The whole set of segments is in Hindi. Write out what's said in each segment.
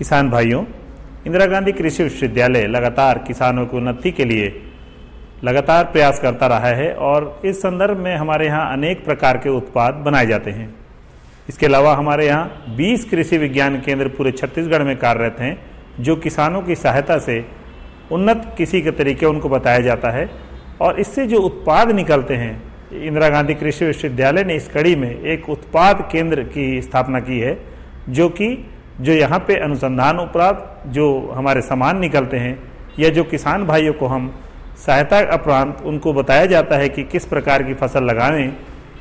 किसान भाइयों, इंदिरा गांधी कृषि विश्वविद्यालय लगातार किसानों की उन्नति के लिए लगातार प्रयास करता रहा है और इस संदर्भ में हमारे यहाँ अनेक प्रकार के उत्पाद बनाए जाते हैं। इसके अलावा हमारे यहाँ 20 कृषि विज्ञान केंद्र पूरे छत्तीसगढ़ में कार्यरत हैं, जो किसानों की सहायता से उन्नत कृषि के तरीके उनको बताया जाता है और इससे जो उत्पाद निकलते हैं, इंदिरा गांधी कृषि विश्वविद्यालय ने इस कड़ी में एक उत्पाद केंद्र की स्थापना की है, जो यहाँ पे अनुसंधान उपरांत जो हमारे सामान निकलते हैं या जो किसान भाइयों को हम सहायता उपरांत उनको बताया जाता है कि किस प्रकार की फसल लगाएं,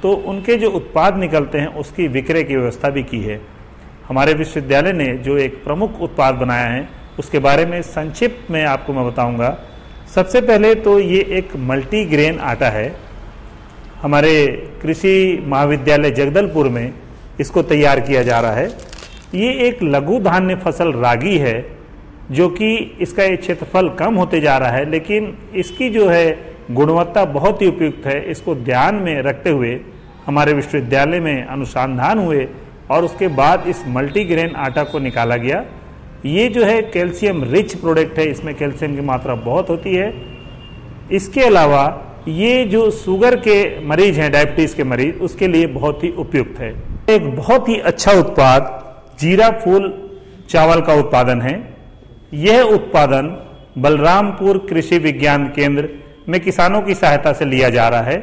तो उनके जो उत्पाद निकलते हैं उसकी विक्रय की व्यवस्था भी की है। हमारे विश्वविद्यालय ने जो एक प्रमुख उत्पाद बनाया है उसके बारे में संक्षिप्त में आपको मैं बताऊंगा। सबसे पहले तो ये एक मल्टीग्रेन आटा है। हमारे कृषि महाविद्यालय जगदलपुर में इसको तैयार किया जा रहा है। ये एक लघु धान्य फसल रागी है, जो कि इसका ये क्षेत्रफल कम होते जा रहा है, लेकिन इसकी जो है गुणवत्ता बहुत ही उपयुक्त है। इसको ध्यान में रखते हुए हमारे विश्वविद्यालय में अनुसंधान हुए और उसके बाद इस मल्टीग्रेन आटा को निकाला गया। ये जो है कैल्शियम रिच प्रोडक्ट है, इसमें कैल्शियम की मात्रा बहुत होती है। इसके अलावा ये जो शुगर के मरीज हैं, डायबिटीज के मरीज, उसके लिए बहुत ही उपयुक्त है। एक बहुत ही अच्छा उत्पाद जीरा फूल चावल का उत्पादन है। यह उत्पादन बलरामपुर कृषि विज्ञान केंद्र में किसानों की सहायता से लिया जा रहा है।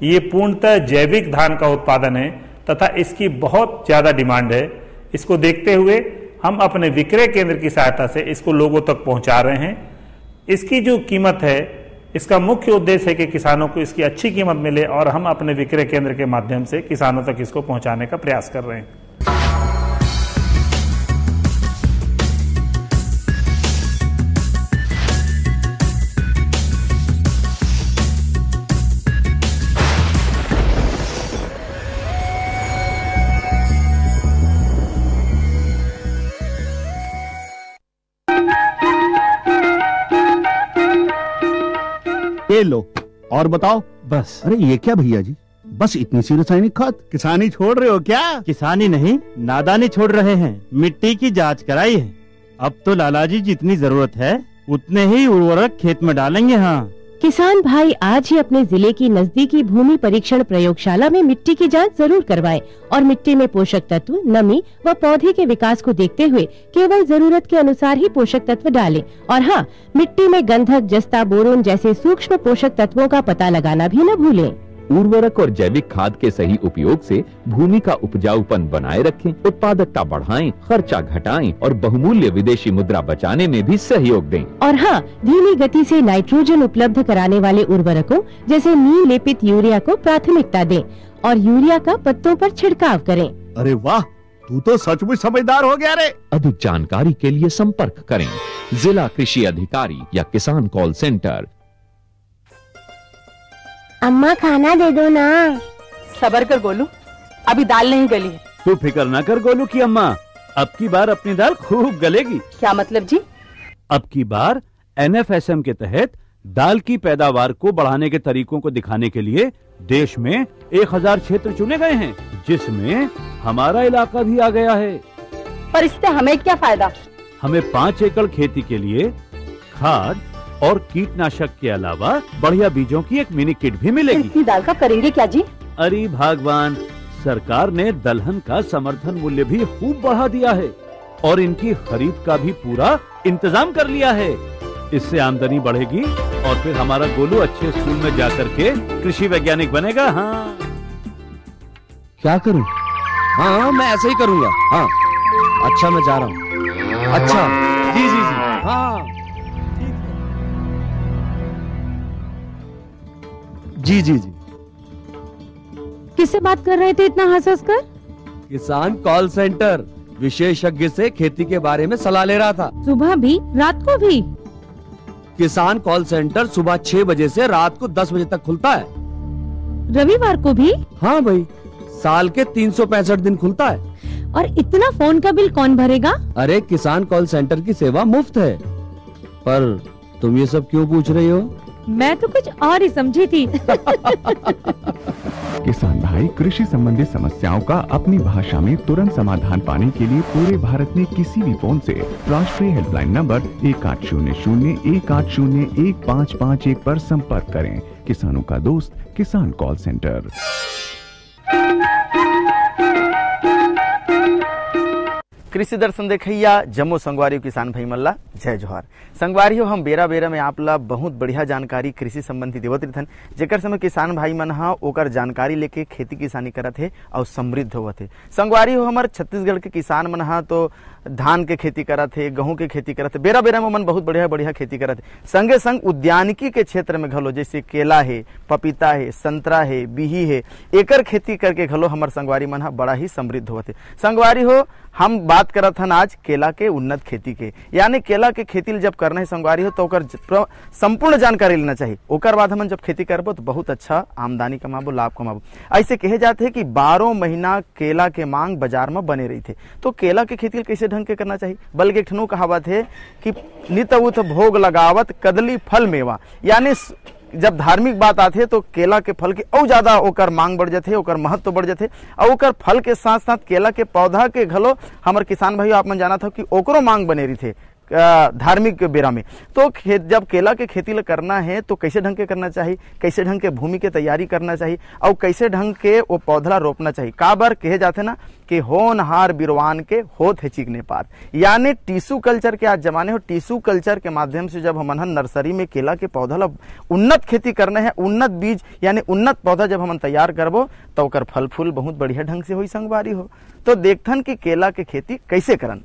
ये पूर्णतः जैविक धान का उत्पादन है तथा इसकी बहुत ज्यादा डिमांड है। इसको देखते हुए हम अपने विक्रय केंद्र की सहायता से इसको लोगों तक पहुंचा रहे हैं। इसकी जो कीमत है, इसका मुख्य उद्देश्य है कि किसानों को इसकी अच्छी कीमत मिले और हम अपने विक्रय केंद्र के माध्यम से किसानों तक इसको पहुंचाने का प्रयास कर रहे हैं। ये लो और बताओ। बस। अरे ये क्या भैया जी, बस इतनी सी रासायनिक खाद? किसानी छोड़ रहे हो क्या? किसानी नहीं, नादानी छोड़ रहे हैं। मिट्टी की जांच कराई है। अब तो लालाजी जितनी जरूरत है उतने ही उर्वरक खेत में डालेंगे। हाँ, किसान भाई आज ही अपने जिले की नजदीकी भूमि परीक्षण प्रयोगशाला में मिट्टी की जांच जरूर करवाएं और मिट्टी में पोषक तत्व, नमी व पौधे के विकास को देखते हुए केवल जरूरत के अनुसार ही पोषक तत्व डालें। और हाँ, मिट्टी में गंधक, जस्ता, बोरोन जैसे सूक्ष्म पोषक तत्वों का पता लगाना भी न भूलें। उर्वरक और जैविक खाद के सही उपयोग से भूमि का उपजाऊपन बनाए रखें, उत्पादकता बढ़ाएं, खर्चा घटाएं और बहुमूल्य विदेशी मुद्रा बचाने में भी सहयोग दें। और हाँ, धीमी गति से नाइट्रोजन उपलब्ध कराने वाले उर्वरकों जैसे नीम लेपित यूरिया को प्राथमिकता दें और यूरिया का पत्तों पर छिड़काव करें। अरे वाह, तू तो सचमुच समझदार हो गया रे। अधिक जानकारी के लिए संपर्क करें जिला कृषि अधिकारी या किसान कॉल सेंटर। अम्मा खाना दे दो ना। सबर कर गोलू, अभी दाल नहीं गली है। तू फिक्र ना कर गोलू की अम्मा, अब की बार अपनी दाल खूब गलेगी। क्या मतलब जी? अब की बार NFSM के तहत दाल की पैदावार को बढ़ाने के तरीकों को दिखाने के लिए देश में 1000 क्षेत्र चुने गए हैं, जिसमें हमारा इलाका भी आ गया है। पर इससे हमें क्या फायदा? हमें 5 एकड़ खेती के लिए खाद और कीटनाशक के अलावा बढ़िया बीजों की एक मिनी किट भी मिलेगी। इतनी दाल का करेंगे क्या जी? अरे भगवान, सरकार ने दलहन का समर्थन मूल्य भी खूब बढ़ा दिया है और इनकी खरीद का भी पूरा इंतजाम कर लिया है। इससे आमदनी बढ़ेगी और फिर हमारा गोलू अच्छे स्कूल में जाकर के कृषि वैज्ञानिक बनेगा। हाँ, क्या करूं? हाँ, मैं ऐसे ही करूंगा। हाँ, अच्छा, मैं जा रहा हूँ। अच्छा, जी जी जी, हाँ जी जी जी। किससे बात कर रहे थे इतना हंस कर? किसान कॉल सेंटर, विशेषज्ञ से खेती के बारे में सलाह ले रहा था। सुबह भी, रात को भी? किसान कॉल सेंटर सुबह 6 बजे से रात को 10 बजे तक खुलता है। रविवार को भी? हाँ भाई, साल के 365 दिन खुलता है। और इतना फोन का बिल कौन भरेगा? अरे, किसान कॉल सेंटर की सेवा मुफ्त है। पर तुम ये सब क्यों पूछ रही हो? मैं तो कुछ और ही समझी थी। किसान भाई कृषि संबंधी समस्याओं का अपनी भाषा में तुरंत समाधान पाने के लिए पूरे भारत में किसी भी फोन से राष्ट्रीय हेल्पलाइन नंबर 1800-180-1551 पर संपर्क करें। किसानों का दोस्त किसान कॉल सेंटर। कृषि दर्शन देखैया जम्मू संगवारी किसान भाई मल्ला जय जोहार। संगवारी हम बेरा बेरा में आप ला बहुत बढ़िया जानकारी कृषि संबंधी देवत रहन, जेकर समय किसान भाई मन हा ओकर जानकारी लेके खेती किसानी करत है और समृद्ध होवत है। संगवारी हो हमार छत्तीसगढ़ के किसान मन हा तो धान के खेती करत है, गेहूं के खेती करत है, बेरा बेरा में मन बहुत बढ़िया बढ़िया खेती करत है। संगे संग उद्यानिकी के क्षेत्र में घलो जैसे केला है, पपीता है, संतरा है, बिही है, एकर खेती करके घलो हमार संगवारी मन हा बड़ा ही समृद्ध होवत है। संगवारी हो हम बात करत हन आज केला के उन्नत खेती के, यानी केला के खेती जब करना है संगवारी हो तो ओकर संपूर्ण जानकारी लेना चाहिए। ओकर बाद हम जब खेती करबो तो बहुत अच्छा आमदनी कमाबो, लाभ कमाबो। ऐसे कहे जाते हैं कि 12 महीना केला के मांग बाजार में बने रही थे। तो केला के खेती कैसे ढंग के करना चाहिए, बल्कि एक ठनो कहावत है कि नित उत भोग लगावत कदली फल मेवा, यानी जब धार्मिक बात आते है तो केला के फल के और ज्यादा ओकर मांग बढ़ जाते, ओकर महत्व बढ़ जाते और ओकर फल के साथ साथ केला के पौधा के घलो हमारे किसान भाई आप मन जाना था कि ओकरो मांग बने रही थे धार्मिक बेरा में। तो जब केला के खेती करना है तो कैसे ढंग के करना चाहिए, कैसे ढंग के भूमि के तैयारी करना चाहिए और कैसे ढंग के वो पौधा रोपना चाहिए। का बार कहे जाते ना कि होनहार बिरवान के होत है चिकने पार, यानी टिश्यू कल्चर के आज जमाने हो। टिश्यू कल्चर के माध्यम से जब हम नर्सरी में केला के पौधा ला उन्नत खेती करना है, उन्नत बीज यानी उन्नत पौधा जब हम तैयार करबो तो ओकर फल फूल बहुत बढ़िया ढंग से हुई संगवारी हो। तो देखथन कि केला के खेती कैसे करन।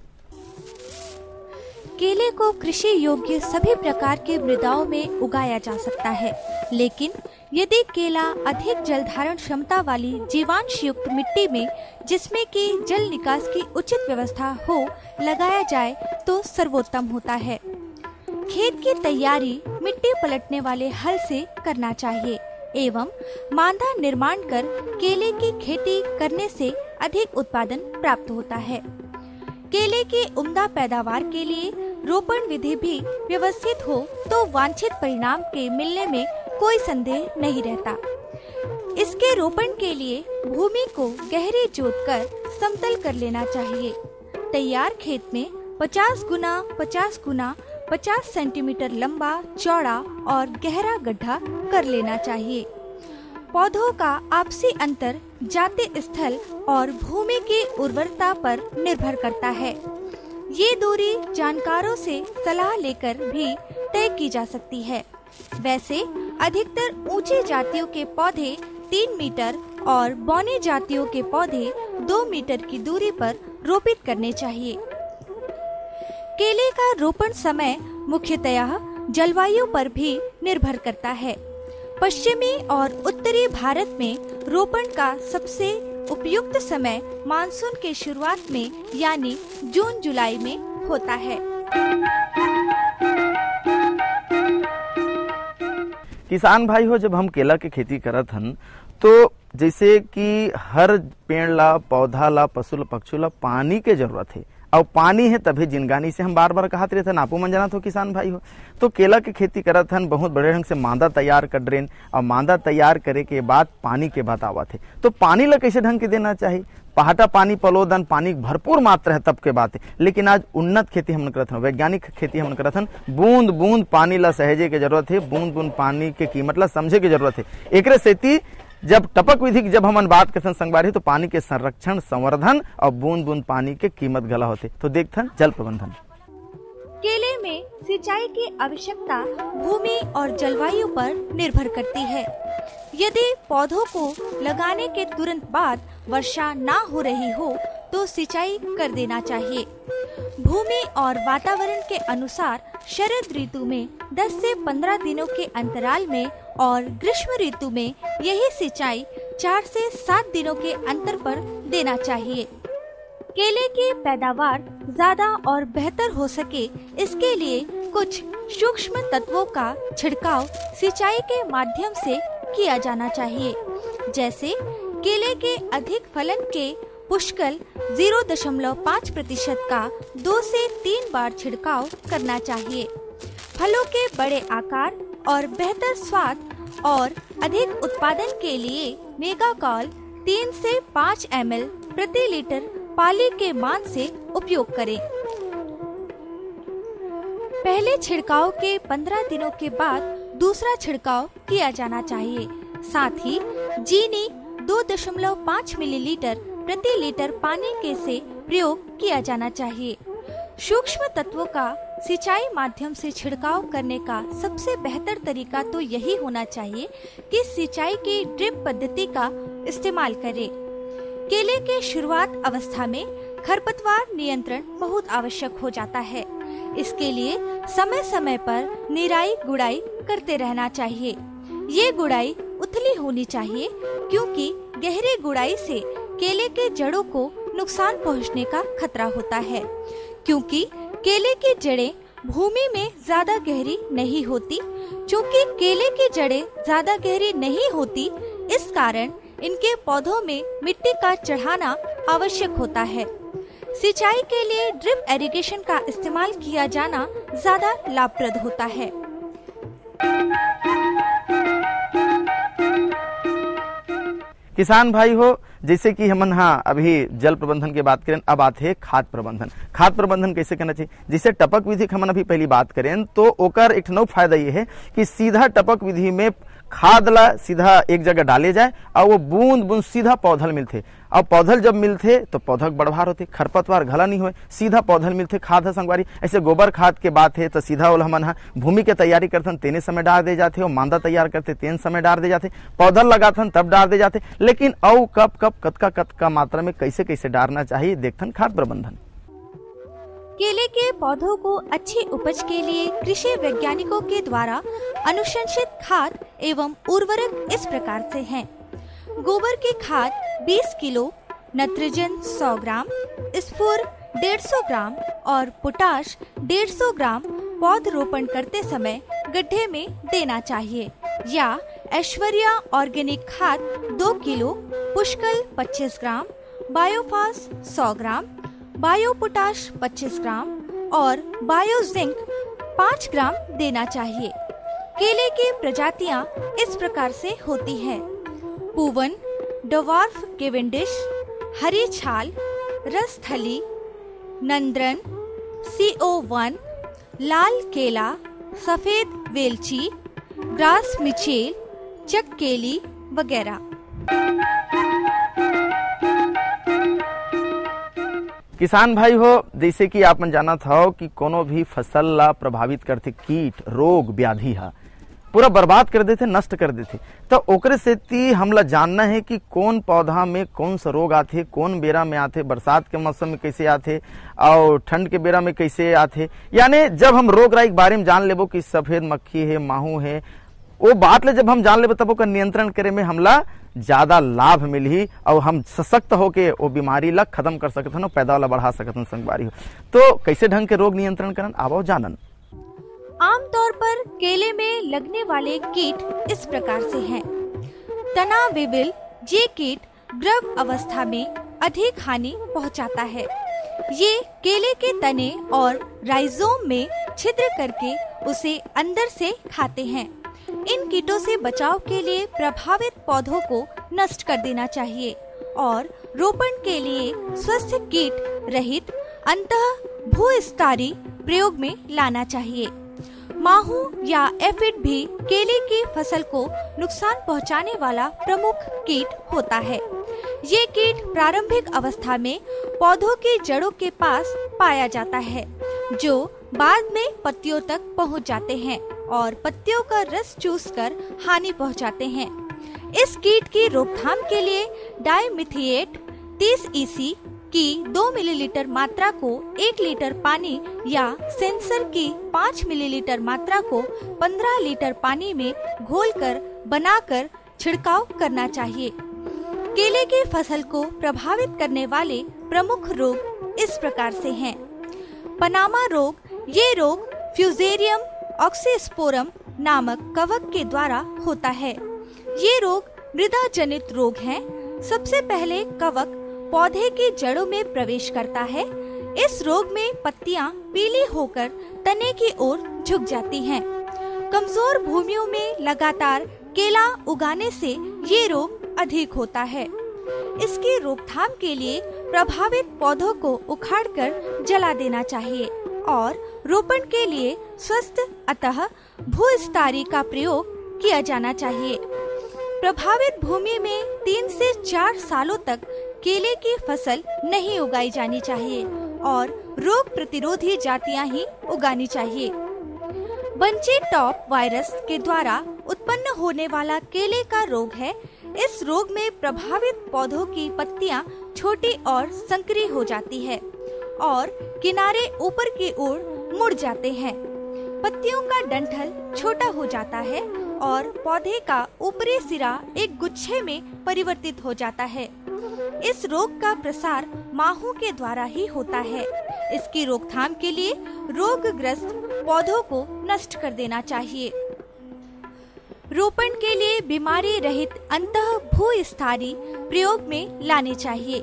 केले को कृषि योग्य सभी प्रकार के मृदाओं में उगाया जा सकता है, लेकिन यदि केला अधिक जल धारण क्षमता वाली जीवांश युक्त मिट्टी में, जिसमें कि जल निकास की उचित व्यवस्था हो, लगाया जाए तो सर्वोत्तम होता है। खेत की तैयारी मिट्टी पलटने वाले हल से करना चाहिए एवं मांदा निर्माण कर केले की खेती करने से अधिक उत्पादन प्राप्त होता है। केले की उम्दा पैदावार के लिए रोपण विधि भी व्यवस्थित हो तो वांछित परिणाम के मिलने में कोई संदेह नहीं रहता। इसके रोपण के लिए भूमि को गहरी जोतकर समतल कर लेना चाहिए। तैयार खेत में 50 गुना 50 गुना 50 सेंटीमीटर लंबा, चौड़ा और गहरा गड्ढा कर लेना चाहिए। पौधों का आपसी अंतर जाति स्थल और भूमि की उर्वरता पर निर्भर करता है। ये दूरी जानकारों से सलाह लेकर भी तय की जा सकती है। वैसे अधिकतर ऊंची जातियों के पौधे 3 मीटर और बौनी जातियों के पौधे 2 मीटर की दूरी पर रोपित करने चाहिए। केले का रोपण समय मुख्यतया जलवायु पर भी निर्भर करता है। पश्चिमी और उत्तरी भारत में रोपण का सबसे उपयुक्त समय मानसून के शुरुआत में यानी जून जुलाई में होता है। किसान भाई हो जब हम केला के खेती करत हन तो जैसे कि हर पेड़ ला, पौधा ला, पशु ला, पक्षी ला पानी के जरूरत है और पानी है तभी जिनगानी से हम बार बार कहते रहते आपो मन जाना तो किसान भाई हो। तो केला की खेती करत हन बहुत बड़े ढंग से मांदा तैयार कर ड्रेन और मांदा तैयार करे के बाद पानी के बाद आवत है। तो पानी ला कैसे ढंग के देना चाहिए, पहाटा पानी, पलोदन पानी भरपूर मात्रा है तब के बात है। लेकिन आज उन्नत खेती हम करत हन, वैज्ञानिक खेती हम करत हन, बूंद बूंद पानी ला सहेजे के जरूरत है, बूंद बूंद पानी के कीमत ला समझे के जरूरत है। एकरे सेती जब टपक विधि की जब हम बात करते संगवारी तो पानी के संरक्षण, संवर्धन और बूंद बूंद पानी के कीमत गला होते। तो देखथन जल प्रबंधन। केले में सिंचाई की आवश्यकता भूमि और जलवायु पर निर्भर करती है। यदि पौधों को लगाने के तुरंत बाद वर्षा ना हो रही हो तो सिंचाई कर देना चाहिए। भूमि और वातावरण के अनुसार शरद ऋतु में 10 से 15 दिनों के अंतराल में और ग्रीष्म ऋतु में यही सिंचाई 4 से 7 दिनों के अंतर पर देना चाहिए। केले की पैदावार ज्यादा और बेहतर हो सके इसके लिए कुछ सूक्ष्म तत्वों का छिड़काव सिंचाई के माध्यम से किया जाना चाहिए। जैसे केले के अधिक फलन के पुष्कल 0.5% का 2 से 3 बार छिड़काव करना चाहिए। फलों के बड़े आकार और बेहतर स्वाद और अधिक उत्पादन के लिए मेगाकॉल 3 से 5 ml प्रति लीटर पाली के मान से उपयोग करें। पहले छिड़काव के 15 दिनों के बाद दूसरा छिड़काव किया जाना चाहिए। साथ ही जीनी 2.5 मिलीलीटर प्रति लीटर पानी के से प्रयोग किया जाना चाहिए। सूक्ष्म तत्वों का सिंचाई माध्यम से छिड़काव करने का सबसे बेहतर तरीका तो यही होना चाहिए कि सिंचाई की ड्रिप पद्धति का इस्तेमाल करें। केले के शुरुआत अवस्था में खरपतवार नियंत्रण बहुत आवश्यक हो जाता है। इसके लिए समय समय पर निराई गुड़ाई करते रहना चाहिए। ये गुड़ाई उथली होनी चाहिए क्योंकि गहरी गुड़ाई से केले के जड़ों को नुकसान पहुंचने का खतरा होता है, क्योंकि केले की जड़ें भूमि में ज्यादा गहरी नहीं होती। चूँकि केले की जड़ें ज्यादा गहरी नहीं होती, इस कारण इनके पौधों में मिट्टी का चढ़ाना आवश्यक होता है। सिंचाई के लिए ड्रिप इरिगेशन का इस्तेमाल किया जाना ज्यादा लाभप्रद होता है। किसान भाई हो, जैसे कि हमन अभी जल प्रबंधन की बात करें, अब आते हैं खाद प्रबंधन। खाद प्रबंधन कैसे करना चाहिए? जिसे टपक विधि की हमन अभी पहली बात करें तो ओकर एक नौ फायदा ये है कि सीधा टपक विधि में खाद ला सीधा एक जगह डाले जाए और वो बूंद बूंद सीधा पौधल मिलते। और पौधल जब मिलते तो पौधक बढ़वार होते, खरपतवार घला नहीं हुए, सीधा पौधल मिलते। खाद है संगवारी, ऐसे गोबर खाद के बात है तो सीधा ओला हमन भूमि के तैयारी करथन तेने समय डाल दे जाते, और मांदा तैयार करते तेन समय डाल दे जाते, पौधल लगाथन तब डाल दे जाते। लेकिन औ कब कब कतका मात्रा में कैसे कैसे डालना चाहिए देखथन खाद प्रबंधन। केले के पौधों को अच्छी उपज के लिए कृषि वैज्ञानिकों के द्वारा अनुशंसित खाद एवं उर्वरक इस प्रकार से हैं। गोबर की खाद 20 किलो, नाइट्रोजन 100 ग्राम, स्फूर 150 ग्राम और पोटाश 150 ग्राम पौधरोपण करते समय गड्ढे में देना चाहिए। या ऐश्वर्या ऑर्गेनिक खाद 2 किलो, पुष्कल 25 ग्राम, बायोफास 100 ग्राम, बायो पोटाश 25 ग्राम और बायो जिंक 5 ग्राम देना चाहिए। केले की प्रजातियां इस प्रकार से होती है: पूवन, डवार्फ केवेंडिश, हरी छाल, रसथली, नंद्रन, CO1, लाल केला, सफेद वेलची, ग्रास मिचेल, चककेली वगैरह। किसान भाई हो, जैसे कि आपन जाना था कि कोनो भी फसल ला प्रभावित करते कीट, रोग, व्याधि पूरा बर्बाद कर देते, नष्ट कर देते। तो ओकरे सेती हमला जानना है कि कौन पौधा में कौन सा रोग आते, कौन बेरा में आते, बरसात के मौसम में कैसे आते और ठंड के बेरा में कैसे आते। यानी जब हम रोग राई के बारे में जान लेबो कि सफेद मक्खी है, माहू है, वो बात ले जब हम जान लेबो तब ओकर नियंत्रण करे में हमला ज्यादा लाभ मिली और हम सशक्त होके वो बीमारी ला खत्म कर सकते हैं, पैदावार बढ़ा सकते हैं। संगवारी हो तो कैसे ढंग के रोग नियंत्रण करन आवो जानन। आमतौर पर केले में लगने वाले कीट इस प्रकार से हैं। तना विबिल, ये कीट गर्भ अवस्था में अधिक हानि पहुंचाता है। ये केले के तने और राइजोम में छिद्र करके उसे अंदर से खाते हैं। इन कीटों से बचाव के लिए प्रभावित पौधों को नष्ट कर देना चाहिए और रोपण के लिए स्वस्थ कीट रहित अंतः भूस्तारी प्रयोग में लाना चाहिए। माहू या एफिड भी केले की फसल को नुकसान पहुंचाने वाला प्रमुख कीट होता है। ये कीट प्रारंभिक अवस्था में पौधों की जड़ों के पास पाया जाता है, जो बाद में पत्तियों तक पहुंच जाते हैं और पत्तियों का रस चूसकर हानि पहुंचाते हैं। इस कीट की रोकथाम के लिए डाइमिथिएट 30 EC की 2 मिलीलीटर मात्रा को 1 लीटर पानी या सेंसर की 5 मिलीलीटर मात्रा को 15 लीटर पानी में घोलकर बनाकर छिड़काव करना चाहिए। केले की फसल को प्रभावित करने वाले प्रमुख रोग इस प्रकार से हैं। पनामा रोग, ये रोग फ्यूजेरियम ऑक्सीस्पोरम नामक कवक के द्वारा होता है। ये रोग मृदा जनित रोग है। सबसे पहले कवक पौधे की जड़ों में प्रवेश करता है। इस रोग में पत्तियां पीली होकर तने की ओर झुक जाती हैं। कमजोर भूमियों में लगातार केला उगाने से ये रोग अधिक होता है। इसकी रोकथाम के लिए प्रभावित पौधों को उखाड़कर जला देना चाहिए और रोपण के लिए स्वस्थ अतः भूस्तारी का प्रयोग किया जाना चाहिए। प्रभावित भूमि में 3 से 4 सालों तक केले की फसल नहीं उगाई जानी चाहिए और रोग प्रतिरोधी जातियां ही उगानी चाहिए। बंची टॉप वायरस के द्वारा उत्पन्न होने वाला केले का रोग है। इस रोग में प्रभावित पौधों की पत्तियां छोटी और संकरी हो जाती है और किनारे ऊपर की ओर मुड़ जाते हैं। पत्तियों का डंठल छोटा हो जाता है और पौधे का ऊपरी सिरा एक गुच्छे में परिवर्तित हो जाता है। इस रोग का प्रसार माहू के द्वारा ही होता है। इसकी रोकथाम के लिए रोगग्रस्त पौधों को नष्ट कर देना चाहिए। रोपण के लिए बीमारी रहित अंतः भूस्थारी प्रयोग में लाने चाहिए।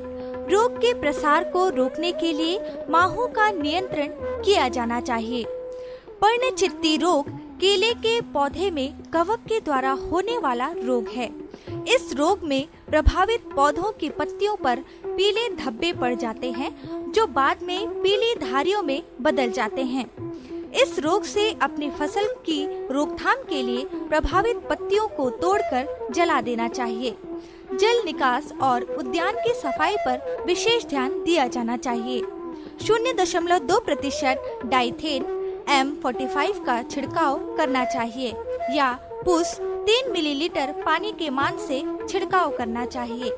रोग के प्रसार को रोकने के लिए माहू का नियंत्रण किया जाना चाहिए। पर्णचित्ती रोग केले के पौधे में कवक के द्वारा होने वाला रोग है। इस रोग में प्रभावित पौधों की पत्तियों पर पीले धब्बे पड़ जाते हैं जो बाद में पीली धारियों में बदल जाते हैं। इस रोग से अपनी फसल की रोकथाम के लिए प्रभावित पत्तियों को तोड़कर जला देना चाहिए। जल निकास और उद्यान की सफाई पर विशेष ध्यान दिया जाना चाहिए। 0.2% डाइथेन M45 का छिड़काव करना चाहिए या पुस 3 मिलीलीटर पानी के मान से छिड़काव करना चाहिए।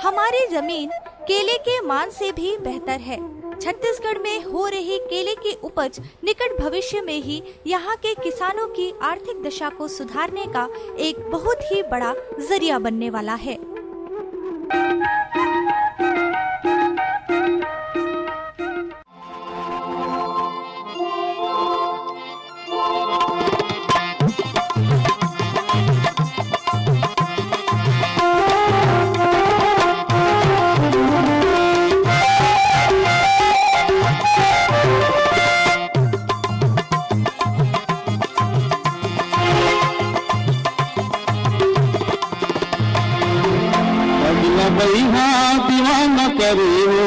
हमारी जमीन केले के मान से भी बेहतर है। छत्तीसगढ़ में हो रही केले की उपज निकट भविष्य में ही यहाँ के किसानों की आर्थिक दशा को सुधारने का एक बहुत ही बड़ा जरिया बनने वाला है। दीवाना करे हो,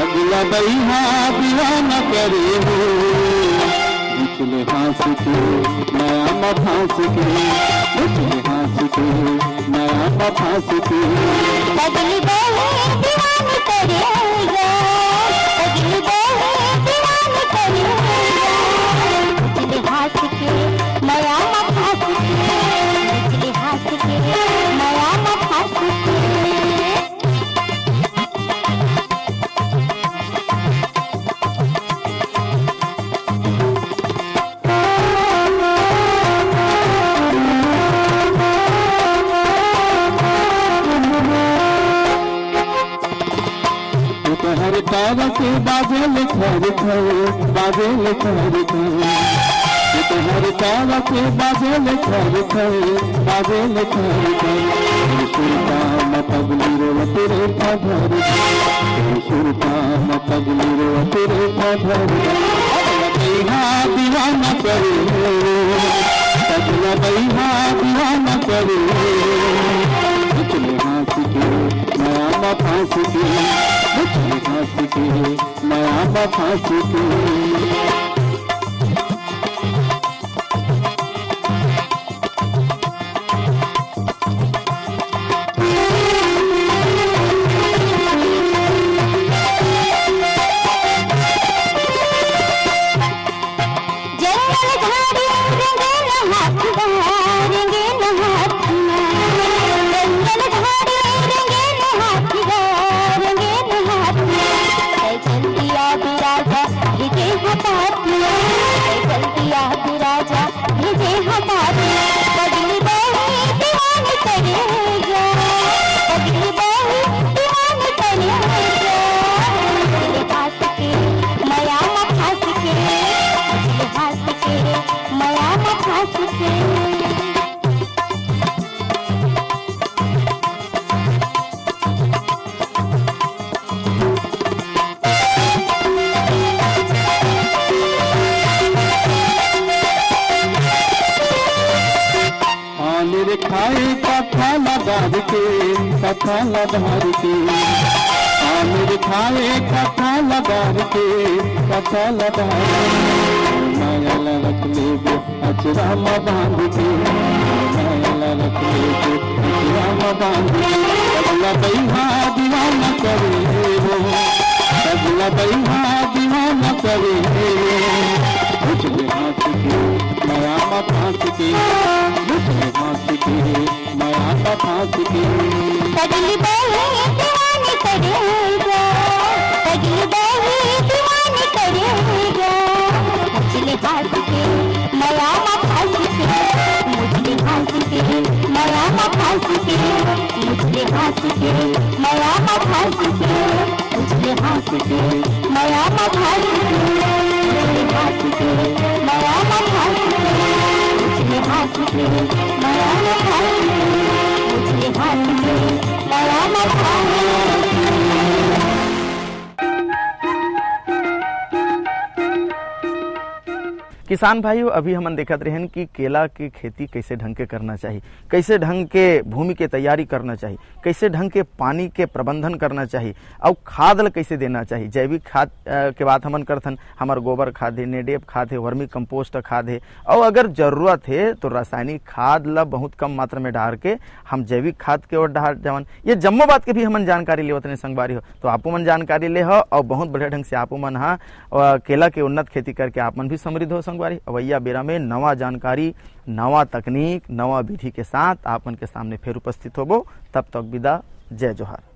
अगला बइहा दीवाना करे हो, निचले हाथ के नया मफांस के, निचले हाथ के नया मफांस के, अगली बइहा दीवाना करे हो, अगली बइहा दीवाना करे हो, निचले हाथ के नया मफांस के, निचले हाथ के नया मफांस के। हर तारा से बाजे लिखर खर, बाजे लिखर खर, हर तारा से बाजे लिखर खर, बाजे लिखर खर, सुरता न पगली रो तेरे पधर, सुरता न पगली रो तेरे पधर, अगला बइहा दीवाना करे, अगला बइहा दीवाना करे, निचले हाथ के नया मफांस के, निचले हाथ के नया मफांस के। हाथी कथा लधार के आमिर खाए कथा लधार के कथा लधार माया ललक ले गो अचरा में बांध के माया ललक ले गो अचरा में बांध के अगला बैहा दीवाना करे हो अगला बैहा दीवाना करे मुझे हाथ के माया में फांस के मुझे हाथ के माया में फांस के अगली बैहा दीवानी करेगा अगली बैहा दीवानी करेगा मुझे हाथ के माया में फांस के मुझे हाथ के माया में फांस के मुझे हाथ के माया में फांस के मुझे हाथ के माया में फांस के मुझे हाथ के माया में फांस के मुझे हाथ के माया में फांस के मुझे हाथ के माया में फांस के। किसान भाइयों, अभी हमन देखत रहन कि केला की खेती कैसे ढंग के करना चाहिए, कैसे ढंग के भूमि के तैयारी करना चाहिए, कैसे ढंग के पानी के प्रबंधन करना चाहिए और खाद ल कैसे देना चाहिए। जैविक खाद के बात हमन करथन, हमार गोबर खाद है, नेडेप खाद है, वर्मी कंपोस्ट खाद है, और अगर जरूरत है तो रासायनिक खाद ल बहुत कम मात्रा में डाल के हम जैविक खाद के ओर डाल जावन। ये जम्मो बात के भी हमन जानकारी लेवत ने संगवारी हो, तो आपो मन जानकारी ले हो और बहुत बढ़िया ढंग से आपो मन केला के उन्नत खेती करके आप मन भी समृद्ध हो। संगवारी अवैया बेरा में नवा जानकारी, नवा तकनीक, नवा विधि के साथ आप मन के सामने फिर उपस्थित होबो। तब तक विदा, जय जोहार।